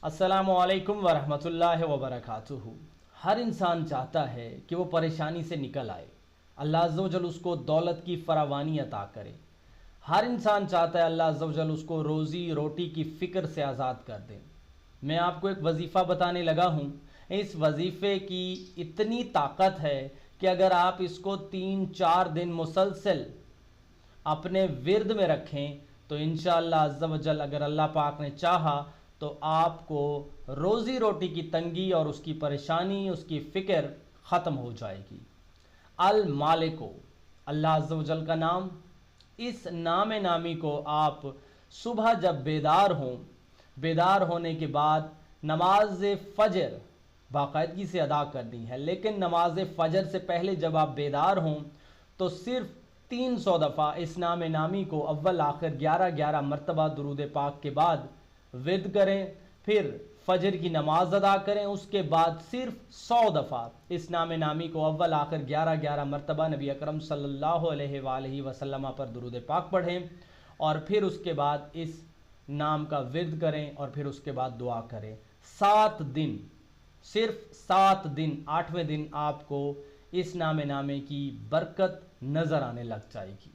अस्सलामुअलैकुम वरहमतुल्लाहि वबरकातुहू। हर इंसान चाहता है कि वो परेशानी से निकल आए, अल्लाह अज़्ज़ व जल उसको दौलत की फरावानी अता करे। हर इंसान चाहता है अल्लाह अज़्ज़ व जल उसको रोज़ी रोटी की फ़िक्र से आज़ाद कर दे। मैं आपको एक वजीफ़ा बताने लगा हूँ। इस वजीफ़े की इतनी ताकत है कि अगर आप इसको 3-4 दिन मुसलसल अपने विर्द में रखें तो इंशाअल्लाह अज़्ज़ व जल अगर अल्लाह पाक ने चाहा तो आपको रोज़ी रोटी की तंगी और उसकी परेशानी, उसकी फ़िक्र ख़त्म हो जाएगी। अल मालिको, अल्लाह अज़्ज़ व जल का नाम, इस नाम नामी को आप सुबह जब बेदार हों, बेदार होने के बाद नमाज फ़जर बाकायदगी से अदा करनी है। लेकिन नमाज फ़जर से पहले जब आप बेदार हों तो सिर्फ़ 300 दफ़ा इस नाम नामी को अव्वल आखिर 11-11 मरतबा दुरूद पाक के बाद विद करें। फिर फजर की नमाज अदा करें। उसके बाद सिर्फ 100 दफ़ा इस नाम नामी को अव्वल आखिर 11-11 मरतबा नबी अकरम सल्लल्लाहु अलैहि वसल्लम पर दुरूद पाक पढ़ें और फिर उसके बाद इस नाम का विर्द करें और फिर उसके बाद दुआ करें। 7 दिन, सिर्फ 7 दिन, 8वें दिन आपको इस नाम नामे की बरकत नज़र आने लग जाएगी।